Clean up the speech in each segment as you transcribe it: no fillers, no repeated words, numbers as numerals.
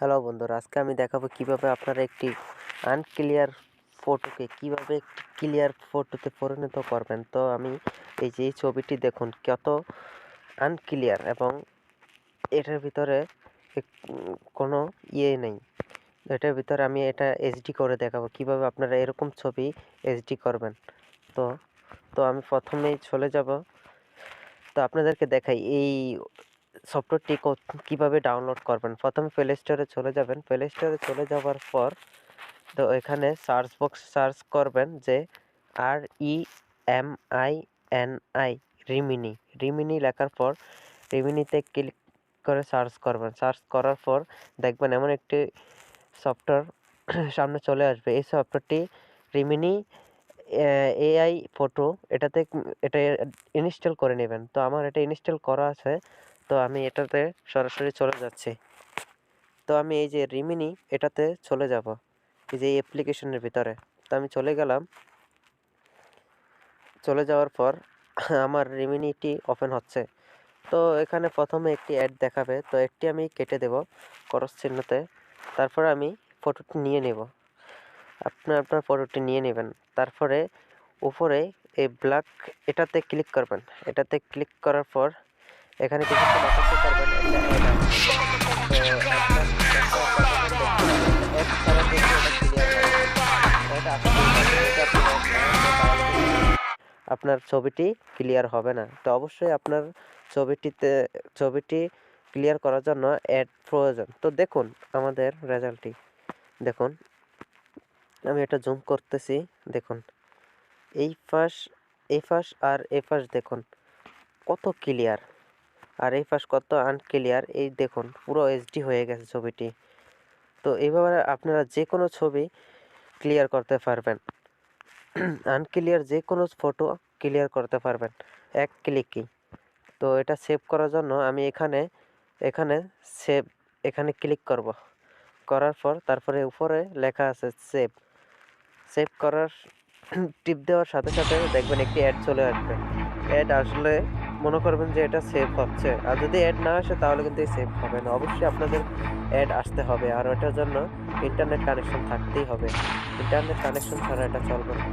Hello বন্ধুরা, আজকে আমি দেখাবো কিভাবে আপনারা একটি আনক্লিয়ার ফটোকে কিভাবে একটি ক্লিয়ার ফটোতে পরিণত করবেন। তো আমি এই ছবিটি দেখুন কত আনক্লিয়ার এবং এটার ভিতরে কোনো নেই। এটার ভিতরে আমি এটা এইচডি করে দেখাবো কিভাবে আপনারা এরকম ছবি এইচডি করবেন। তো তো আমি প্রথমেই চলে যাব। তো আপনাদেরকে দেখাই এই সফটওয়্যারটি কীভাবে ডাউনলোড করবেন। প্রথমে প্লে স্টোরে চলে যাবেন। প্লে স্টোরে চলে যাওয়ার পর তো এখানে সার্চ বক্স সার্চ করবেন যে REMINI রিমিনি লেখার পর রিমিনিতে ক্লিক করে সার্চ করবেন। সার্চ করার পর দেখবেন এমন একটি সফটওয়্যার সামনে চলে আসবে। এই সফটওয়্যারটি রিমিনি এআই ফটো এটা ইনস্টল করে নেবেন। তো আমার এটা ইনস্টল করা আছে, তো আমি এটাতে সরাসরি চলে যাচ্ছি। তো আমি এই যে রিমিনি এটাতে চলে যাব, এই যে এই অ্যাপ্লিকেশনের ভিতরে। তো আমি চলে গেলাম। চলে যাওয়ার পর আমার রিমিনিটি ওপেন হচ্ছে। তো এখানে প্রথমে একটি অ্যাড দেখাবে, তো একটি আমি কেটে দেব ক্রস চিহ্নতে। তারপর আমি ফটোটি নিয়ে নেব। আপনার ফটোটি নিয়ে নেবেন। তারপরে উপরে এই ব্ল্যাক এটাতে ক্লিক করবেন। এটাতে ক্লিক করার পর এখানে কিছুক্ষণ অপেক্ষা করবেন। একটা অ্যাড আসবে। তো অ্যাড ছাড়া কিন্তু এটা ক্লিয়ার হবে না। অ্যাড আসতেই হবে। যদি আপনি অ্যাড না আসে তাহলে কিন্তু আপনার ছবিটি ক্লিয়ার হবে না। তো অবশ্যই আপনার ছবিটি ক্লিয়ার করার জন্য অ্যাড প্রয়োজন। তো দেখুন আমাদের রেজাল্টটি দেখুন। আমি এটা জুম করতেছি। দেখুন এই পাশ আর এই পাশ দেখুন কত ক্লিয়ার, আর এই পাশ কত আনক্লিয়ার। এই দেখুন পুরো এইচডি হয়ে গেছে ছবিটি। তো এইভাবে আপনারা যে কোনো ছবি ক্লিয়ার করতে পারবেন। আনক্লিয়ার যে কোনো ফটো ক্লিয়ার করতে পারবেন এক ক্লিকই। তো এটা সেভ করার জন্য আমি এখানে সেভ এখানে ক্লিক করব। করার পর তারপরে উপরে লেখা আছে সেভ। সেভ করার টিপ দেওয়ার সাথে সাথে দেখবেন একটি অ্যাড চলে আসবে। অ্যাড আসলে মনে করবেন যে এটা সেভ হচ্ছে, আর যদি অ্যাড না আসে তাহলে কিন্তু সেভ হবে না। অবশ্যই আপনাদের অ্যাড আসতে হবে, আর ওটার জন্য ইন্টারনেট কানেকশন থাকতেই হবে। ইন্টারনেট কানেকশন ছাড়া এটা চলবে না।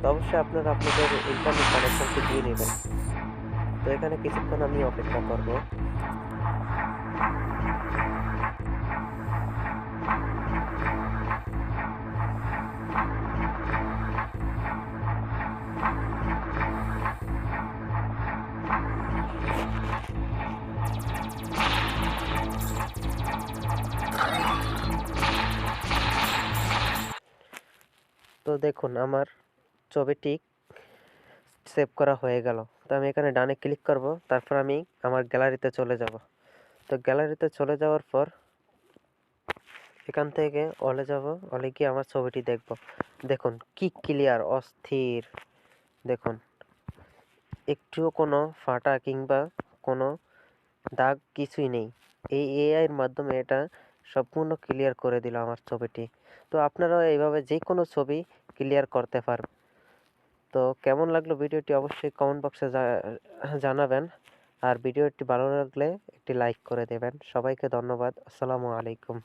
তো অবশ্যই আপনারা আপনাদের ইন্টারনেট কানেকশনটি দিয়ে নেবেন। তো এখানে কিছুক্ষণ আমি অপেক্ষা করব। তো দেখুন আমার ছবিটি সেভ করা হয়ে গেল। তো আমি এখানে ডানে ক্লিক করব। তারপর আমি আমার গ্যালারিতে চলে যাব। তো গ্যালারিতে চলে যাওয়ার পর এখান থেকে অলে যাব। অলে গিয়ে আমার ছবিটি দেখব। দেখুন কি ক্লিয়ার, অস্থির। দেখুন একটুও কোনো ফাটা কিংবা কোনো দাগ কিছুই নেই। এই এআইয়ের মাধ্যমে এটা সম্পূর্ণ ক্লিয়ার করে দিল আমার ছবিটি। তো আপনারাও এইভাবে যে কোনো ছবি ক্লিয়ার করতে পারবেন। তো কেমন লাগলো ভিডিওটি অবশ্যই কমেন্ট বক্সে জানাবেন। আর ভিডিওটি ভালো লাগলে একটি লাইক করে দেবেন। সবাইকে ধন্যবাদ। আসসালামু আলাইকুম।